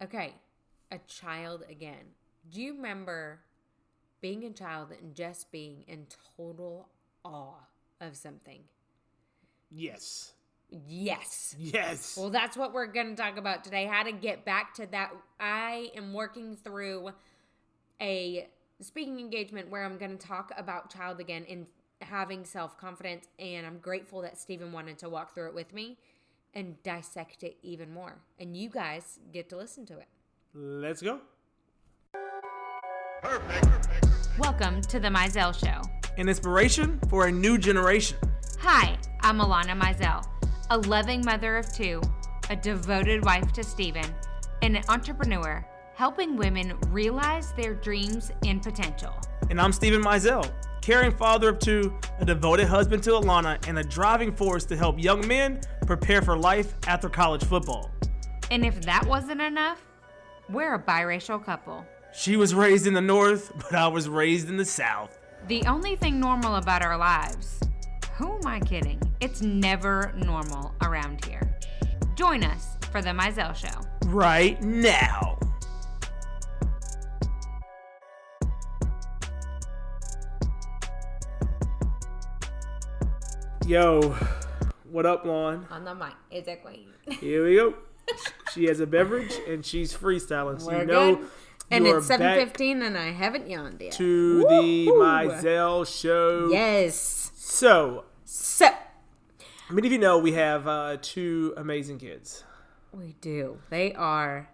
Okay, a child again. Do you remember being a child and just being in total awe of something? Yes. Yes. Yes. Well, that's what we're going to talk about today. How to get back to that. I am working through a speaking engagement where I'm going to talk about child again and having self-confidence. And I'm grateful that Stephen wanted to walk through it with me and dissect it even more. And you guys get to listen to it. Let's go. Perfect. Welcome to the Mizell Show. An inspiration for a new generation. Hi, I'm Alana Mizell, a loving mother of two, a devoted wife to Stephen, and an entrepreneur helping women realize their dreams and potential. And I'm Stephen Mizell, caring father of two, a devoted husband to Alana, and a driving force to help young men prepare for life after college football. And if that wasn't enough, we're a biracial couple. She was raised in the North, but I was raised in the South. The only thing normal about our lives, who am I kidding? It's never normal around here. Join us for the Mizell Show. Right now. Yo, what up, Lon? On the mic, is it queen? Here we go. She has a beverage and she's freestyling. So We're you know good. And you're it's back 7:15 and I haven't yawned yet. to the Mizell Show. Yes. So, So, many of you know we have two amazing kids. we do. They are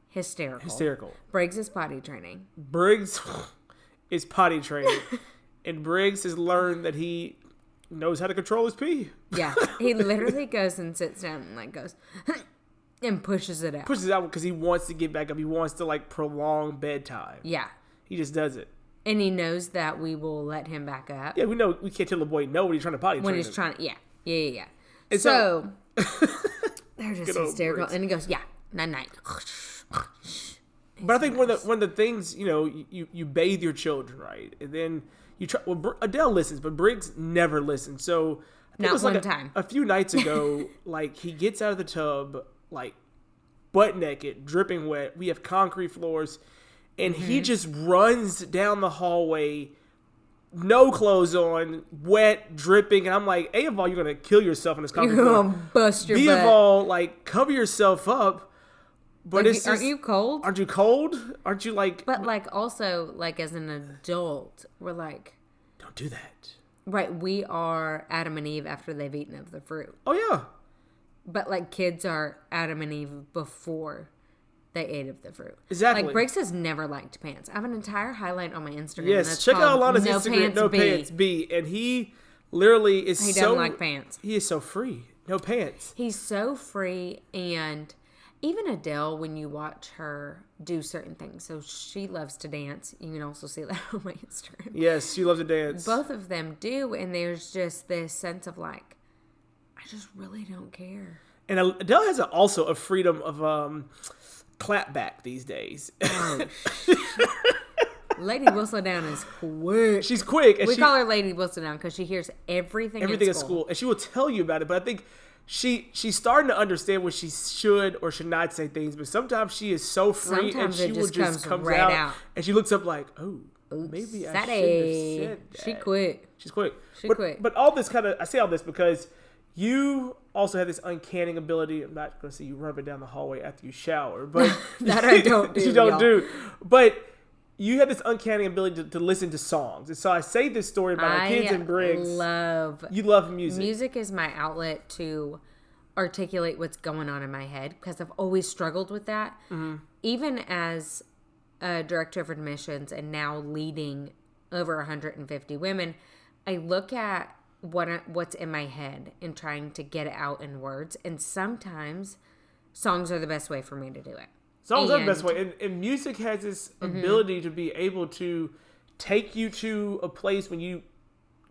hysterical. Briggs is potty training. Briggs is potty trained. And Briggs has learned that he knows how to control his pee. Yeah. He literally goes and sits down and like goes and pushes it out. Pushes it out because he wants to get back up. He wants to like prolong bedtime. Yeah. He just does it. And he knows that we will let him back up. Yeah, we know we can't tell the boy no when he's trying to potty train When he's him. trying to, yeah. And so they're just Good old hysterical. Briggs. And he goes, yeah, night. But I think one of the things, you know, you bathe your children, right? And then you try. Well, Adele listens, but Briggs never listens. So I think Not it was like one time. a few nights ago, like he gets out of the tub, like butt naked, dripping wet. We have concrete floors, and he just runs down the hallway, no clothes on, wet, dripping. And I'm like, A of all, you're gonna kill yourself in this concrete You're floor. going to bust your B butt. of all, like cover yourself up. But Like, it's just, aren't you cold? Aren't you cold? Aren't you like? But like also like as an adult, we're like, Don't do that. right, we are Adam and Eve after they've eaten of the fruit. Oh yeah. But like kids are Adam and Eve before they ate of the fruit. Exactly. Like Briggs has never liked pants. I have an entire highlight on my Instagram. Yes, that's check out called Alana's No Instagram. Pants No B. Pants B, and he literally is He so doesn't like pants. He is so free. No pants. He's so free, and even Adele, when you watch her do certain things, so she loves to dance. You can also see that on my Instagram. Yes, she loves to dance. Both of them do, and there's just this sense of like, I just really don't care. And Adele has also a freedom of clapback these days. Oh, Lady Whistledown is quick. She's quick. And We call her Lady Whistledown because she hears everything everything at school. and she will tell you about it. But I think she's starting to understand when she should or should not say things. But sometimes she is so free, Sometimes and it she will just just comes comes right out. and she looks up like, oh, Oops, maybe I that shouldn't have a- said that. She quick. She's quick. She but, quick. But all this I say all this because you also have this uncanny ability. I'm not going to say you run up and down the hallway after you shower, but That I don't do, you don't y'all. do. But you have this uncanny ability to listen to songs, and so I say this story about our kids and Briggs. You love music. Music is my outlet to articulate what's going on in my head because I've always struggled with that. Mm-hmm. Even as a director of admissions and now leading over 150 women, I look at what's in my head and trying to get it out in words. And sometimes songs are the best way for me to do it. Songs are the best way, and music has this ability to be able to take you to a place when you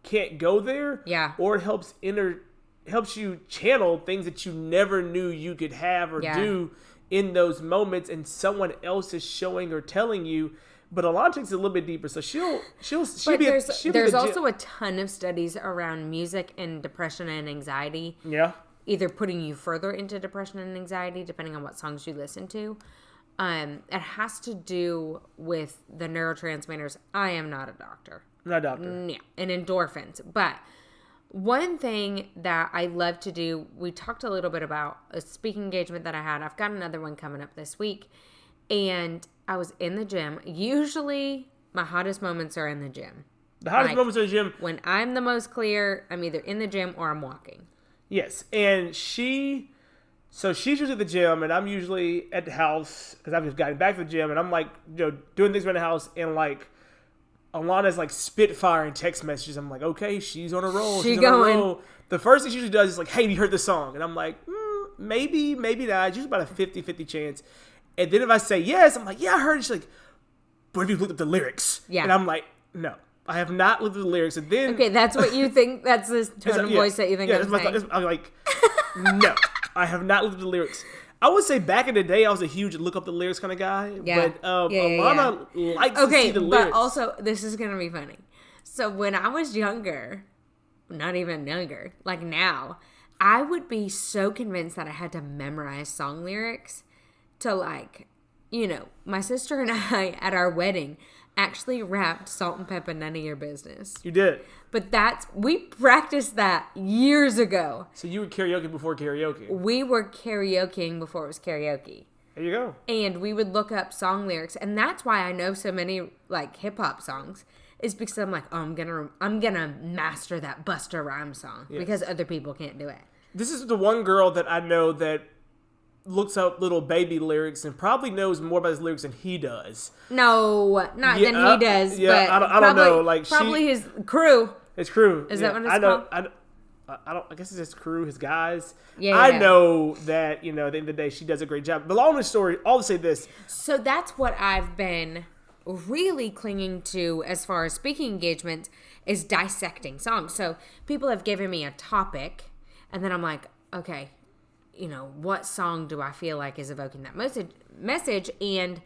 can't go there. Yeah. Or it helps you channel things that you never knew you could have or do in those moments, and someone else is showing or telling you. But Alana takes it a little bit deeper, so she'll But be. there's also a ton of studies around music and depression and anxiety. Yeah. Either putting you further into depression and anxiety, depending on what songs you listen to, It has to do with the neurotransmitters. I am not a doctor. Not a doctor. Yeah, and endorphins. But one thing that I love to do, we talked a little bit about a speaking engagement that I had. I've got another one coming up this week. And I was in the gym. Usually, my hottest moments are in the gym. The hottest moments in the gym. When I'm the most clear, I'm either in the gym or I'm walking. Yes. And she's usually at the gym, and I'm usually at the house because I've just gotten back to the gym, and I'm like, doing things around the house, and like, Alana's like spitfiring text messages. I'm like, okay, she's on a roll. She's going. On a roll. The first thing she usually does is like, hey, have you heard the song? And I'm like, maybe not. It's usually about a 50-50 chance. And then if I say yes, I'm like, yeah, I heard it. She's like, but have you looked at the lyrics? Yeah. And I'm like, no, I have not looked at the lyrics. And then okay, that's what you think. That's the tone of voice that you think I'm saying. I'm like, no, I have not looked at the lyrics. I would say back in the day, I was a huge look up the lyrics kind of guy. Yeah. But Alana likes to see the lyrics. But also, this is going to be funny. So when I was younger, not even younger, like now, I would be so convinced that I had to memorize song lyrics to like, my sister and I at our wedding actually rapped Salt and Pepper, None of Your Business. You did. But we practiced that years ago. So you were karaoke before karaoke. We were karaokeing before it was karaoke. There you go. And we would look up song lyrics, and that's why I know so many like hip hop songs. Is because I'm like, oh, I'm gonna master that Busta Rhymes song because other people can't do it. This is the one girl that I know that looks up Little Baby lyrics and probably knows more about his lyrics than he does. No, not than he does. Yeah, but I don't know. Like probably his crew. His crew. Is that what it's called? I guess it's his crew, his guys. Yeah. I know that, at the end of the day, she does a great job. But along the story, I'll say this. So that's what I've been really clinging to as far as speaking engagements is dissecting songs. So people have given me a topic, and then I'm like, okay, what song do I feel like is evoking that message? And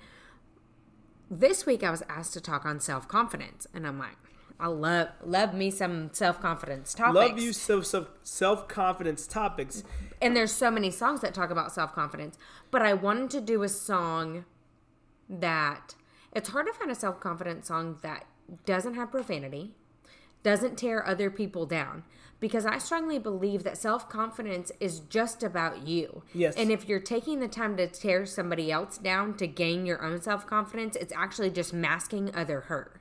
this week I was asked to talk on self-confidence, and I'm like, I love me some self-confidence topics. Love you some self-confidence topics. And there's so many songs that talk about self-confidence, but I wanted to do a song that it's hard to find a self-confidence song that doesn't have profanity, doesn't tear other people down. Because I strongly believe that self-confidence is just about you. Yes. And if you're taking the time to tear somebody else down to gain your own self-confidence, it's actually just masking other hurt.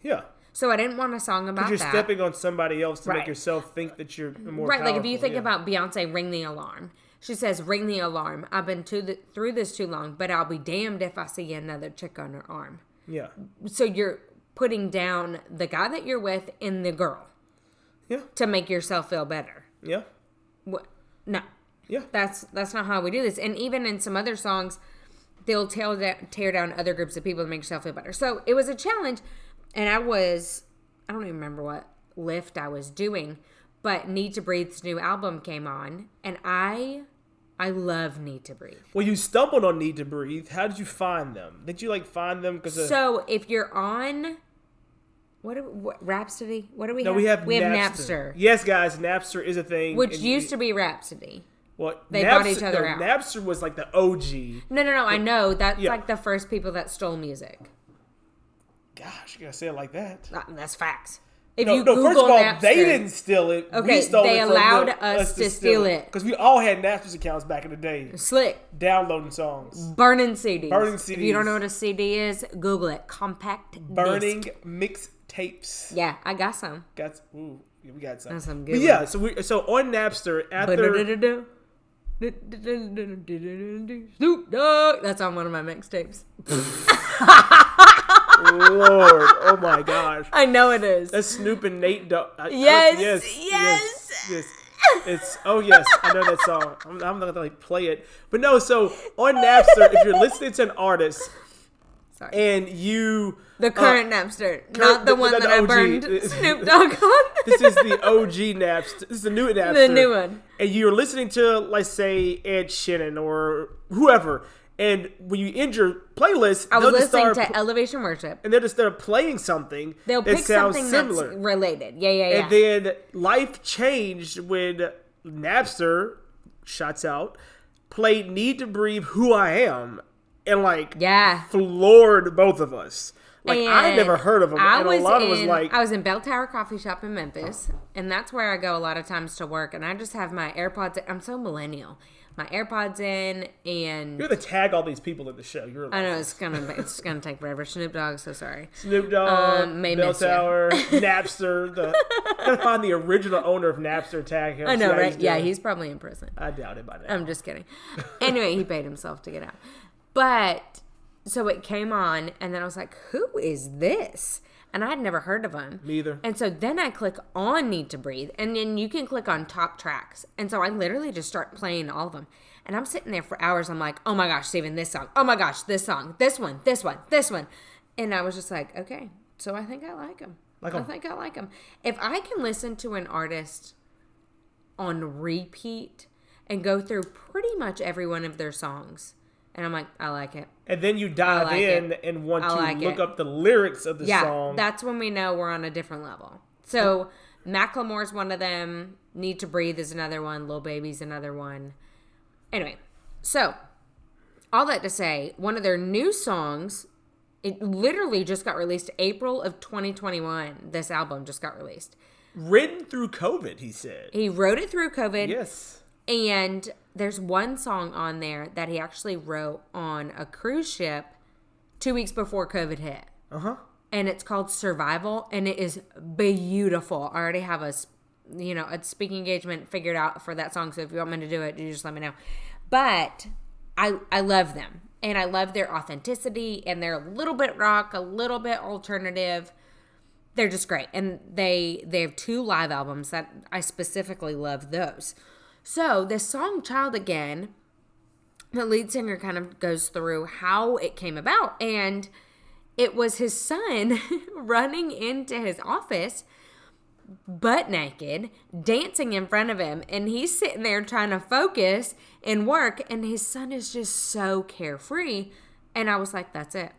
Yeah. So I didn't want a song about that. Because you're stepping on somebody else to make yourself think that you're more powerful. Like if you think about Beyonce, Ring the Alarm. She says, ring the alarm. I've been through this too long, but I'll be damned if I see another chick on her arm. Yeah. So you're putting down the guy that you're with and the girl. Yeah. To make yourself feel better. Yeah. What? No. Yeah. That's not how we do this. And even in some other songs, they'll tear down other groups of people to make yourself feel better. So it was a challenge, and I don't even remember what lift I was doing, but Need to Breathe's new album came on, and I love Need to Breathe. Well, you stumbled on Need to Breathe. How did you find them? Did you find them? So if you're on... What Rhapsody? What do we have? No, we have Napster. Yes, guys, Napster is a thing. Which used to be Rhapsody. Well, they bought each other out. Napster was like the OG. No. I know. That's like the first people that stole music. Gosh, you gotta say it like that. That's facts. If you Google first of all, Napster, they didn't steal it. Okay, we stole they it allowed us to steal it. Because we all had Napster's accounts back in the day. Slick. Downloading songs. Burning CDs. Burning CDs. If you don't know what a CD is, Google it. Compact Burning disc. mixtapes. Yeah, I got some. We got some. That's some good But yeah, so on Napster, after... Snoop Dogg. That's on one of my mixtapes. Lord, oh my gosh! I know it is. That's Snoop and Nate Dogg. Yes. It's yes, I know that song. I'm not gonna play it, but no. So on Napster, if you're listening to an artist, and you the current Napster, not the one that I burned Snoop Dogg on. This is the OG Napster. This is the new Napster. The new one. And you're listening to, let's say, Ed Sheeran or whoever. And when you end your playlist, I was listening to Elevation Worship, and they'll just start playing something. They'll pick something similar. That's related. Yeah. And then life changed when Napster, shots out, played "Need to Breathe," "Who I Am," and like Yeah. floored both of us. Like I And never heard of them, and Alana was like, I was in Bell Tower Coffee Shop in Memphis, and that's where I go a lot of times to work. And I just have my AirPods. I'm so millennial. My AirPods in, and you're the tag all these people in the show. You're like, I know it's gonna take forever. Snoop Dogg, so sorry. Snoop Dogg, may Bell miss ya. Tower, Napster. Gotta find the original owner of Napster. Tag him. I see know, how right? Yeah, doing. he's probably in prison. I doubt it by now. I'm just kidding. Anyway, he paid himself to get out. But so it came on, and then I was like, "Who is this?" And I'd never heard of him. Me either. And so then I click on Need to Breathe, and then you can click on top tracks. And so I literally just start playing all of them. And I'm sitting there for hours. I'm like, oh my gosh, Steven, this song. Oh my gosh, this song. This one, this one, this one. And I was just like, okay, so I think I like him. I think I like him. If I can listen to an artist on repeat and go through pretty much every one of their songs, and I'm like, I like it. And then you dive in and want to look up the lyrics of the song. That's when we know we're on a different level. So Macklemore's one of them. Need to Breathe is another one. Lil Baby's another one. Anyway, so all that to say, one of their new songs, it literally just got released April of 2021. This album just got released. Written through COVID, he said. He wrote it through COVID. Yes. And there's one song on there that he actually wrote on a cruise ship 2 weeks before COVID hit. Uh-huh. And it's called Survival, and it is beautiful. I already have a speaking engagement figured out for that song, so if you want me to do it, you just let me know. But I love them, and I love their authenticity, and they're a little bit rock, a little bit alternative. They're just great, and they have 2 live albums that I specifically love those. So this song Child Again, the lead singer kind of goes through how it came about, and it was his son running into his office butt naked, dancing in front of him, and he's sitting there trying to focus and work, and his son is just so carefree. And I was like, that's it.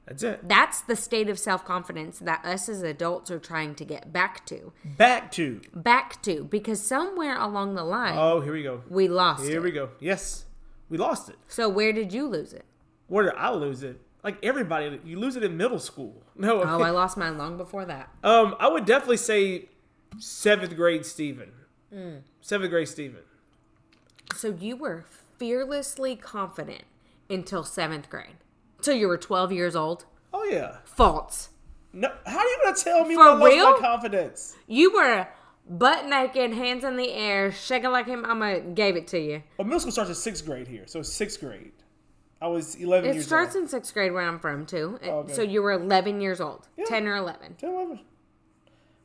That's it. That's the state of self-confidence that us as adults are trying to get back to. Back to. Because somewhere along the line, oh, here we go. We lost it. Here we go. Yes, we lost it. So where did you lose it? Where did I lose it? Like everybody, you lose it in middle school. No. Oh, I lost mine long before that. I would definitely say 7th grade Steven. 7th grade Steven. So you were fearlessly confident until 7th grade. Till you were 12 years old? Oh, yeah. False. No, how are you going to tell me For when I lost real? my confidence? You were butt naked, hands in the air, shaking like him. Mama gave it to you. Well, middle school starts at 6th grade here, so it's 6th grade. I was 11 years old. It starts in 6th grade where I'm from, too. Oh, okay. So you were 11 years old. Yeah. 10 or 11. 10, 11.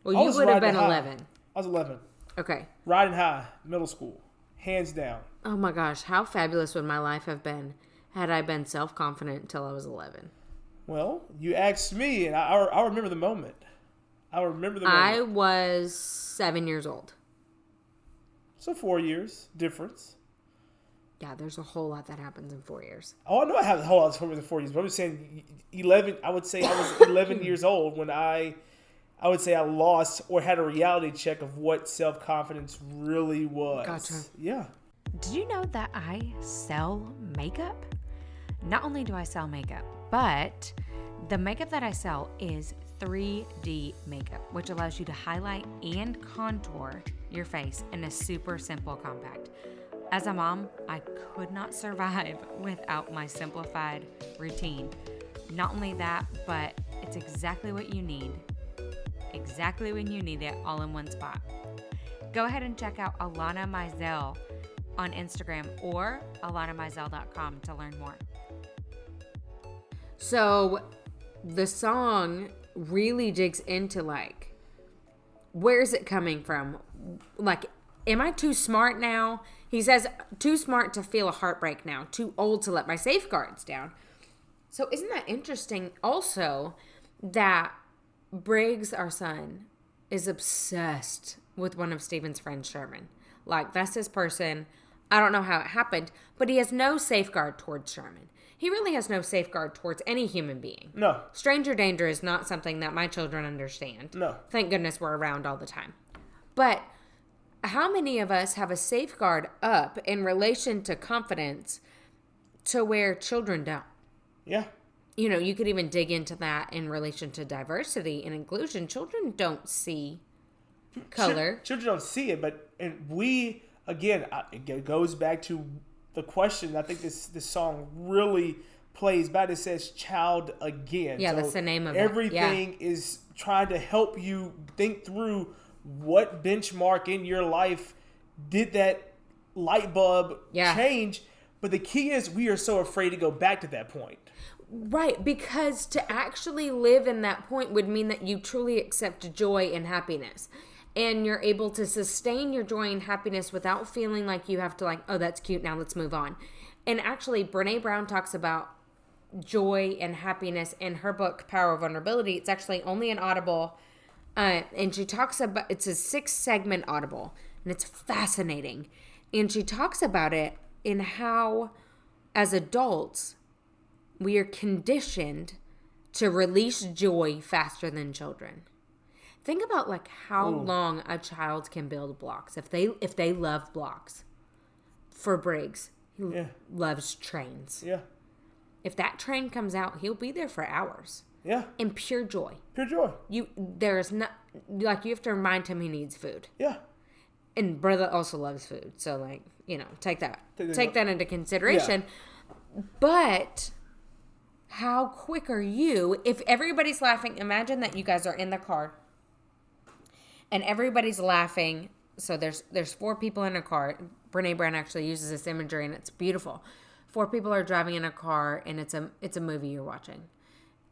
Well, I you was would have riding been high. 11. I was 11. Okay. Riding high, middle school. Hands down. Oh my gosh, how fabulous would my life have been had I been self-confident until I was 11? Well, you asked me, and I remember the moment. I remember the moment. I was 7 years old. So 4 years difference. Yeah, there's a whole lot that happens in 4 years. Oh, I know I have a whole lot of in 4 years, but I'm just saying 11. I would say I was 11 years old when I would say I lost or had a reality check of what self-confidence really was. Gotcha. Yeah. Did you know that I sell makeup? Not only do I sell makeup, but the makeup that I sell is 3D makeup, which allows you to highlight and contour your face in a super simple compact. As a mom, I could not survive without my simplified routine. Not only that, but it's exactly what you need. Exactly when you need it, all in one spot. Go ahead and check out Alana Mizell on Instagram or alanamizell.com to learn more. So the song really digs into like, where is it coming from? Like, am I too smart now? He says, too smart to feel a heartbreak now, too old to let my safeguards down. So isn't that interesting also that Briggs, our son, is obsessed with one of Steven's friends, Sherman. Like, that's his person. I don't know how it happened, but he has no safeguard towards Sherman. He really has no safeguard towards any human being. No. Stranger danger is not something that my children understand. No. Thank goodness we're around all the time. But how many of us have a safeguard up in relation to confidence to where children don't. Yeah. You know, you could even dig into that in relation to diversity and inclusion. Children don't see color. Children don't see it, but we, again, it goes back to the question. I think this song really plays back. It says child again. Yeah, so that's the name of everything is trying to help you think through what benchmark in your life did that light bulb change. But the key is we are so afraid to go back to that point. Right, because to actually live in that point would mean that you truly accept joy and happiness. And you're able to sustain your joy and happiness without feeling like you have to like, oh, that's cute, now let's move on. And actually, Brene Brown talks about joy and happiness in her book, Power of Vulnerability. It's actually only an Audible. And she talks about, it's a 6-segment Audible. And it's fascinating. And she talks about it in how, as adults, we are conditioned to release joy faster than children. Think about like how long a child can build blocks. If they love blocks. For Briggs, he loves trains. Yeah. If that train comes out, he'll be there for hours. Yeah. In pure joy. Pure joy. There's not like you have to remind him he needs food. Yeah. And brother also loves food, so like, you know, take that into consideration. Yeah. But how quick are you if everybody's laughing? Imagine that you guys are in the car. And everybody's laughing. So there's 4 people in a car. Brene Brown actually uses this imagery, and it's beautiful. 4 people are driving in a car, and it's a movie you're watching.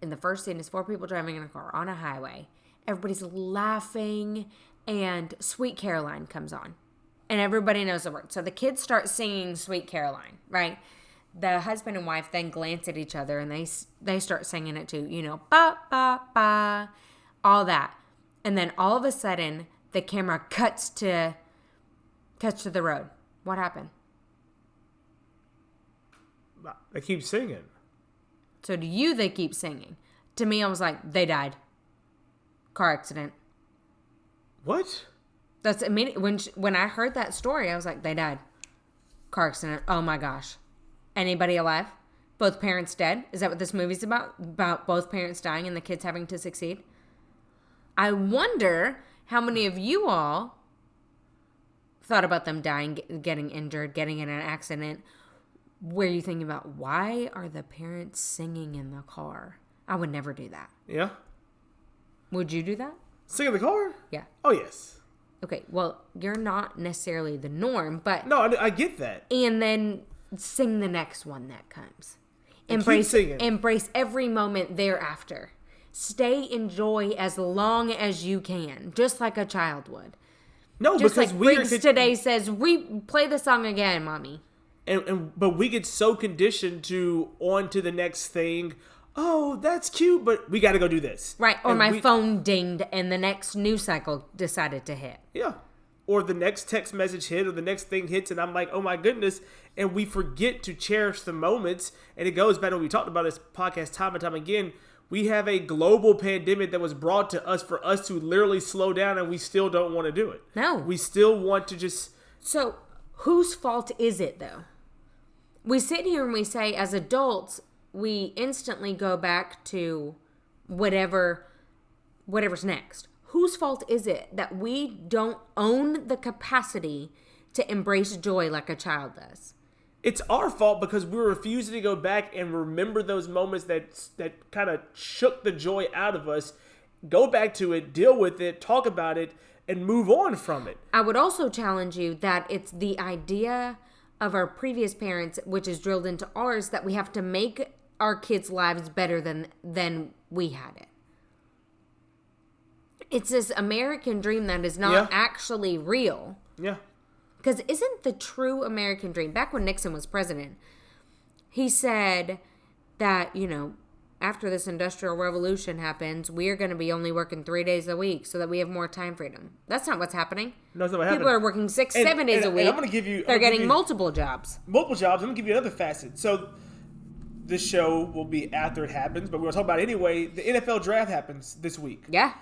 And the first scene is 4 people driving in a car on a highway. Everybody's laughing, and Sweet Caroline comes on. And everybody knows the words. So the kids start singing Sweet Caroline, right? The husband and wife then glance at each other, and they start singing it too. You know, ba, ba, ba, all that. And then all of a sudden, the camera cuts to the road. What happened? They keep singing. So to you, they keep singing. To me, I was like, they died. Car accident. What? That's immediate. When I heard that story, I was like, they died. Car accident. Oh my gosh. Anybody alive? Both parents dead? Is that what this movie's about? About both parents dying and the kids having to succeed? I wonder how many of you all thought about them dying, getting injured, getting in an accident. Where you thinking about, why are the parents singing in the car? I would never do that. Yeah. Would you do that? Sing in the car? Yeah. Oh, yes. Okay, well, you're not necessarily the norm, but... No, I get that. And then sing the next one that comes. Embrace every moment thereafter. Stay in joy as long as you can, just like a child would. No, just because like Briggs today says, play the song again, mommy. But we get so conditioned to on to the next thing. Oh, that's cute, but we got to go do this. Right, or my phone dinged and the next news cycle decided to hit. Yeah. Or the next text message hit or the next thing hits and I'm like, oh my goodness. And we forget to cherish the moments. And it goes back to what we talked about this podcast time and time again. We have a global pandemic that was brought to us for us to literally slow down, and we still don't want to do it. No. We still want to just... So, whose fault is it, though? We sit here and we say, as adults, we instantly go back to whatever's next. Whose fault is it that we don't own the capacity to embrace joy like a child does? It's our fault because we're refusing to go back and remember those moments that kind of shook the joy out of us. Go back to it, deal with it, talk about it, and move on from it. I would also challenge you that it's the idea of our previous parents, which is drilled into ours, that we have to make our kids' lives better than we had it. It's this American dream that is not actually real. Yeah. Because isn't the true American dream, back when Nixon was president, he said that, after this industrial revolution happens, we are going to be only working 3 days a week so that we have more time freedom. That's not what's happening. No, that's not what happened. People are working 7 days a week. I'm going to give you... They're getting multiple jobs. Multiple jobs. I'm going to give you another facet. So this show will be after it happens, but we're going to talk about it anyway. The NFL draft happens this week. Yeah.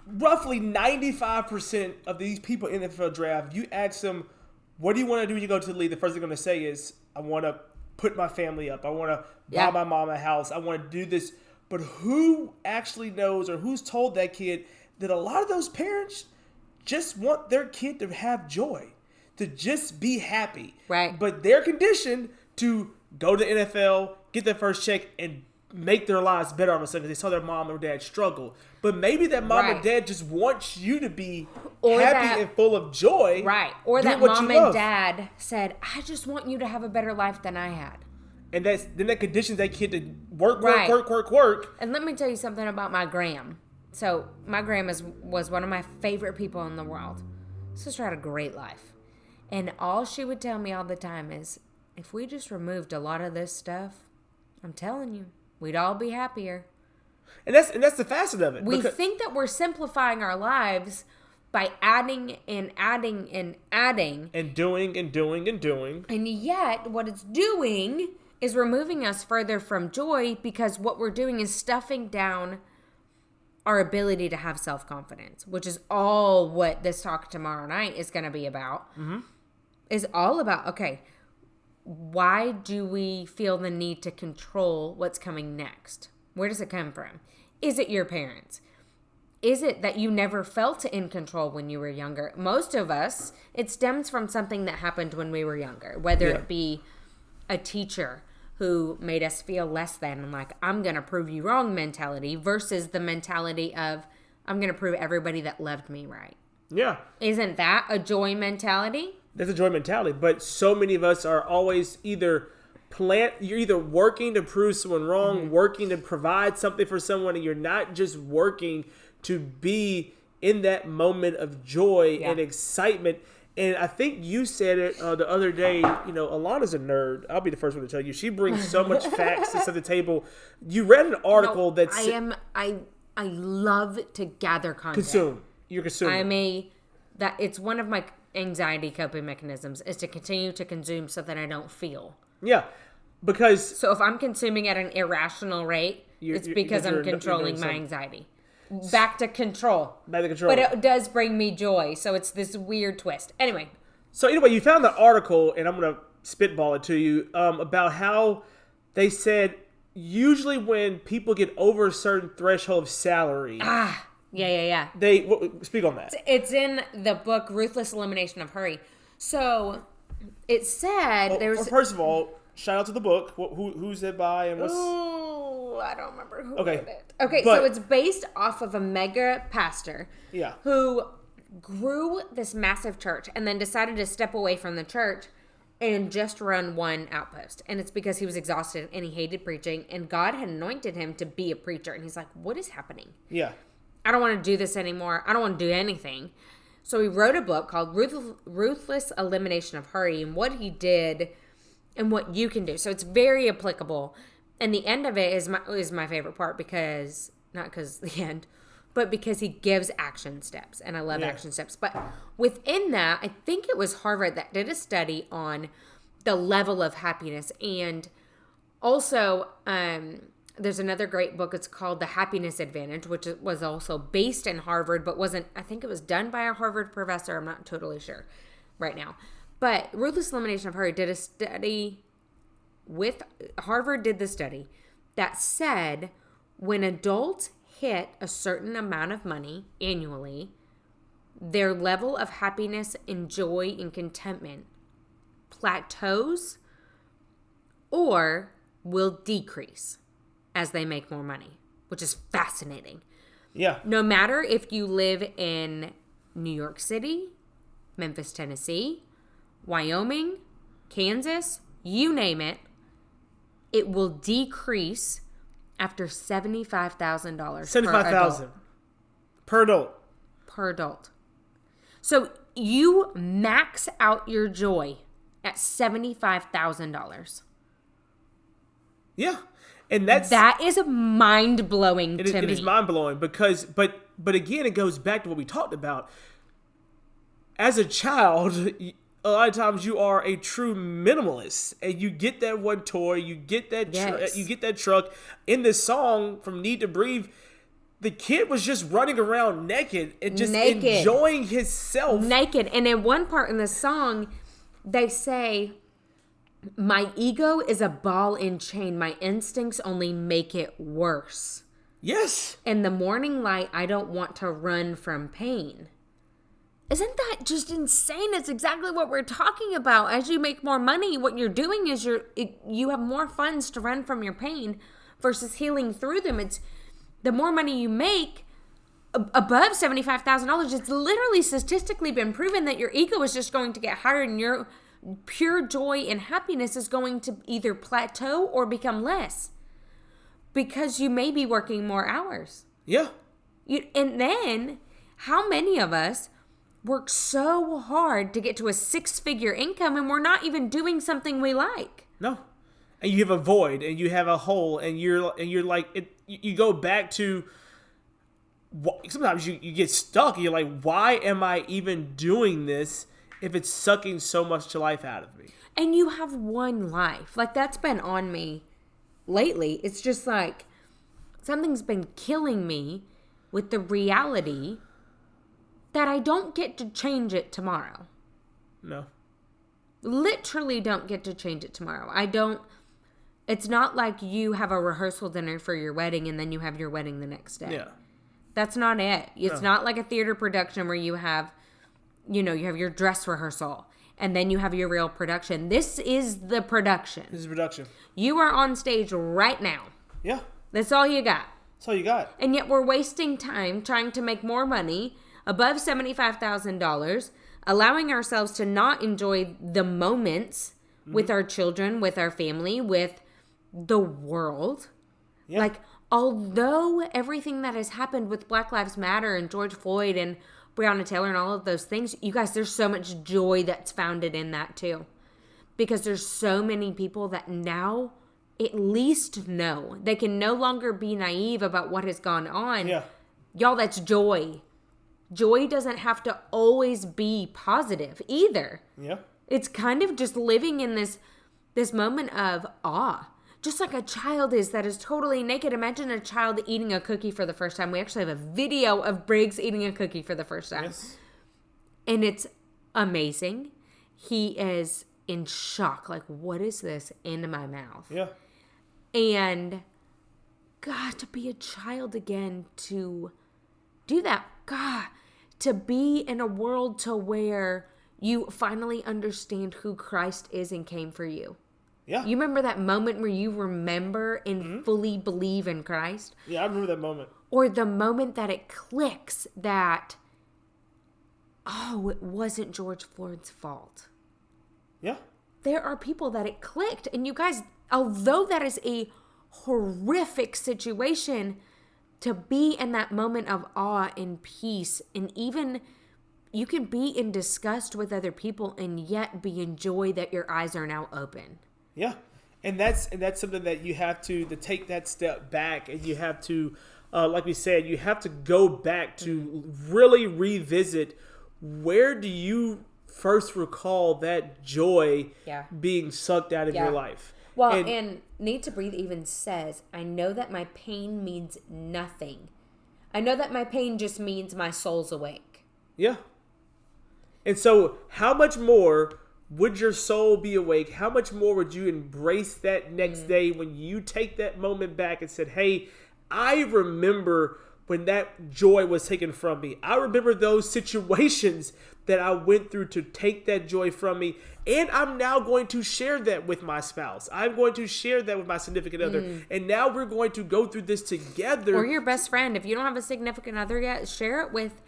Roughly 95% of these people in the NFL draft, you ask them, what do you want to do when you go to the league? The first thing they're going to say is, I want to put my family up. I want to Yeah. buy my mom a house. I want to do this. But who actually knows, or who's told that kid that a lot of those parents just want their kid to have joy, to just be happy. Right. But they're conditioned to go to the NFL, get their first check, and make their lives better all of a sudden because they saw their mom or dad struggle. But maybe that mom Right. or dad just wants you to be Or happy that- and full of joy. Right. Or doing that what you mom and love. dad said, I just want you to have a better life than I had. And then that conditions that kid to work. Right. And And let me tell you something about my gram. So my gram was one of my favorite people in the world. Sister had a great life. And all she would tell me all the time is, if we just removed a lot of this stuff, I'm telling you, we'd all be happier. that's the facet of it. We because- think that we're simplifying our lives by adding and adding and adding. and doing and doing and doing. And yet, what it's doing is removing us further from joy, because what we're doing is stuffing down our ability to have self-confidence, which is all what this talk tomorrow night is going to be about. Mm-hmm. Is all about, okay, why do we feel the need to control what's coming next? Where does it come from? Is it your parents? Is it that you never felt in control when you were younger? Most of us, it stems from something that happened when we were younger, whether Yeah. it be a teacher who made us feel less than, and like, I'm going to prove you wrong mentality, versus the mentality of, I'm going to prove everybody that loved me right. Yeah. Isn't that a joy mentality? That's a joy mentality. But so many of us are always you're either working to prove someone wrong, working to provide something for someone, and you're not just working to be in that moment of joy and excitement. And I think you said it the other day, Alana's a nerd. I'll be the first one to tell you. She brings so much facts to the table. You read an article that I love to gather content. consume. You're consuming. It's one of my anxiety coping mechanisms is to continue to consume so that I don't feel. Yeah. Because So if I'm consuming at an irrational rate, it's because I'm controlling doing my something. anxiety. Back to control. By the control. But it does bring me joy, so it's this weird twist. Anyway, So anyway, you found the article, and I'm going to spitball it to you, about how they said usually when people get over a certain threshold of salary, yeah. speak on that. It's in the book Ruthless Elimination of Hurry. So it said there's. First of all, shout out to the book. Who's it by and what's... Ooh, I don't remember who Okay. wrote it. Okay, But- so it's based off of a mega pastor Yeah. who grew this massive church and then decided to step away from the church and just run one outpost. And it's because he was exhausted and he hated preaching, and God had anointed him to be a preacher. And he's like, what is happening? Yeah. I don't want to do this anymore. I don't want to do anything. So he wrote a book called Ruthless Elimination of Hurry, and what he did and what you can do. So it's very applicable. And the end of it is my favorite part, because, not because the end, but because he gives action steps. And I love action steps. But within that, I think it was Harvard that did a study on the level of happiness. And also, there's another great book. It's called The Happiness Advantage, which was also based in Harvard, but wasn't, I think it was done by a Harvard professor. I'm not totally sure right now. But Ruthless Elimination of Hurry did a study Harvard did the study that said when adults hit a certain amount of money annually, their level of happiness and joy and contentment plateaus or will decrease as they make more money, which is fascinating. Yeah. No matter if you live in New York City, Memphis, Tennessee, Wyoming, Kansas, you name it, it will decrease after $75,000 $75,000 per adult. per adult. So you max out your joy at $75,000. Yeah. And that is mind blowing to me. It is mind blowing because, but again, it goes back to what we talked about. As a child, a lot of times you are a true minimalist, and you get that one toy, you get that, Yes. you get that truck. In this song from Need to Breathe, the kid was just running around naked and just enjoying himself. Naked. And in one part in the song, they say, My ego is a ball and chain. My instincts only make it worse. Yes. In the morning light, I don't want to run from pain. Isn't that just insane? It's exactly what we're talking about. As you make more money, what you're doing is you have more funds to run from your pain versus healing through them. It's the more money you make, above $75,000, it's literally statistically been proven that your ego is just going to get higher and your pure joy and happiness is going to either plateau or become less because you may be working more hours. Yeah. And then, how many of us work so hard to get to a 6-figure income and we're not even doing something we like? No. And you have a void and you have a hole and you're like you go back to sometimes you get stuck and you're like, why am I even doing this if it's sucking so much to life out of me? And you have one life. Like, that's been on me lately. It's just like something's been killing me with the reality that I don't get to change it tomorrow. No. Literally don't get to change it tomorrow. It's not like you have a rehearsal dinner for your wedding and then you have your wedding the next day. Yeah. That's not it. It's not like a theater production where you have your dress rehearsal and then you have your real production. This is the production. This is production. You are on stage right now. Yeah. That's all you got. That's all you got. And yet we're wasting time trying to make more money above $75,000, allowing ourselves to not enjoy the moments with our children, with our family, with the world. Yeah. Like, although everything that has happened with Black Lives Matter and George Floyd and Breonna Taylor and all of those things, you guys, there's so much joy that's founded in that too. Because there's so many people that now at least know. They can no longer be naive about what has gone on. Yeah. Y'all, that's joy. Joy doesn't have to always be positive either. Yeah. It's kind of just living in this moment of awe. Just like a child is that is totally naked. Imagine a child eating a cookie for the first time. We actually have a video of Briggs eating a cookie for the first time. Yes. And it's amazing. He is in shock. Like, what is this in my mouth? Yeah. And God, to be a child again, to do that. God, to be in a world to where you finally understand who Christ is and came for you. Yeah. You remember that moment where you remember and fully believe in Christ? Yeah, I remember that moment. Or the moment that it clicks that, oh, it wasn't George Floyd's fault. Yeah. There are people that it clicked. And you guys, although that is a horrific situation, to be in that moment of awe and peace, and even you can be in disgust with other people and yet be in joy that your eyes are now open. Yeah. And that's something that you have to take that step back, and you have to, like we said, you have to go back to really revisit, where do you first recall that joy being sucked out of your life? Well, and Need to Breathe even says, I know that my pain means nothing. I know that my pain just means my soul's awake. Yeah. And so how much more would your soul be awake? How much more would you embrace that next day when you take that moment back and said, hey, I remember when that joy was taken from me. I remember those situations that I went through to take that joy from me. And I'm now going to share that with my spouse. I'm going to share that with my significant other. And now we're going to go through this together. Or your best friend. If you don't have a significant other yet, share it with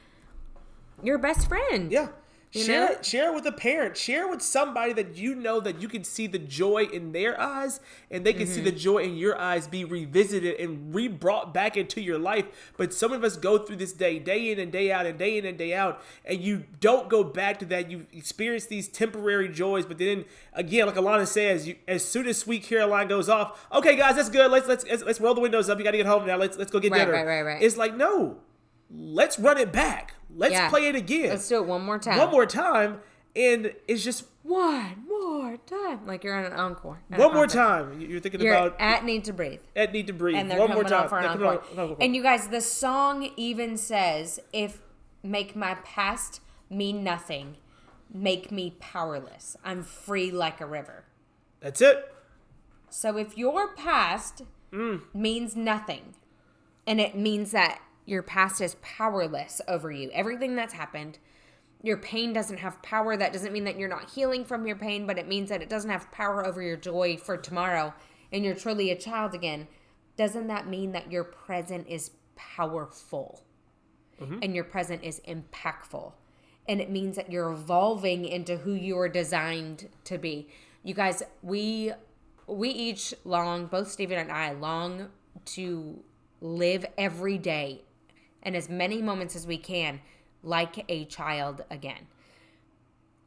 your best friend. Yeah. Share it with a parent. Share it with somebody that you know that you can see the joy in their eyes, and they can see the joy in your eyes be revisited and re-brought back into your life. But some of us go through this day in and day out and day in and day out, and you don't go back to that. You experience these temporary joys, but then again, like Alana says, as soon as Sweet Caroline goes off, okay, guys, that's good. Let's roll the windows up. You got to get home now. Let's go get dinner. Right. It's like, no, let's run it back. Let's play it again. Let's do it one more time. One more time. And it's just one more time. Like you're on an encore. One more time. You're thinking about at Need to Breathe. At Need to Breathe. And they're one coming more time. on for an encore. And you guys, the song even says, if make my past mean nothing, make me powerless. I'm free like a river. That's it. So if your past means nothing, and it means that your past is powerless over you, everything that's happened, your pain doesn't have power. That doesn't mean that you're not healing from your pain, but it means that it doesn't have power over your joy for tomorrow, and you're truly a child again. Doesn't that mean that your present is powerful and your present is impactful? And it means that you're evolving into who you are designed to be. You guys, we each long, both Steven and I, long to live every day and as many moments as we can like a child again.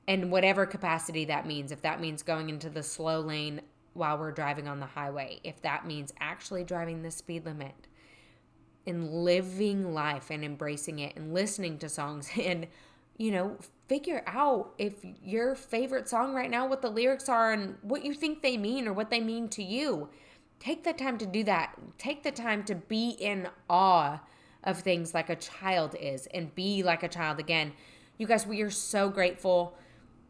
In whatever capacity that means. If that means going into the slow lane while we're driving on the highway. If that means actually driving the speed limit. And living life and embracing it and listening to songs and, figure out if your favorite song right now, what the lyrics are and what you think they mean or what they mean to you. Take the time to do that. Take the time to be in awe of things like a child is and be like a child again. You guys, we are so grateful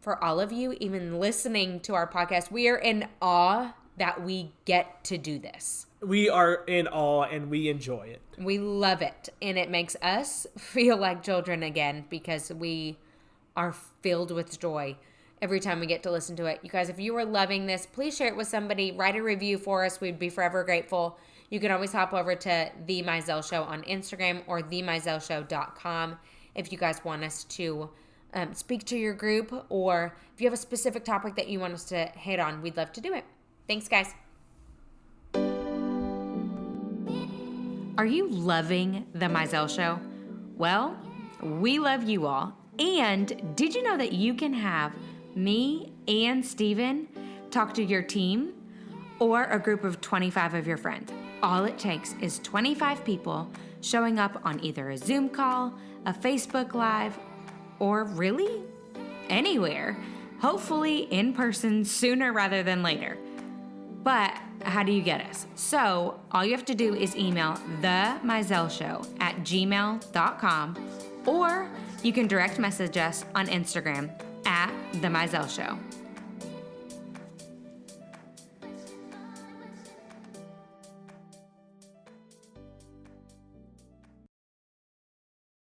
for all of you, even listening to our podcast. We are in awe that we get to do this. We are in awe and we enjoy it. We love it. And it makes us feel like children again because we are filled with joy every time we get to listen to it. You guys, if you are loving this, please share it with somebody. Write a review for us. We'd be forever grateful. You can always hop over to The Mizell Show on Instagram or themizellshow.com if you guys want us to speak to your group, or if you have a specific topic that you want us to hit on, we'd love to do it. Thanks, guys. Are you loving The Mizell Show? Well, we love you all. And did you know that you can have me and Steven talk to your team or a group of 25 of your friends? All it takes is 25 people showing up on either a Zoom call, a Facebook Live, or really anywhere. Hopefully in person sooner rather than later. But how do you get us? So all you have to do is email themizellshow@gmail.com, or you can direct message us on Instagram @themizellshow.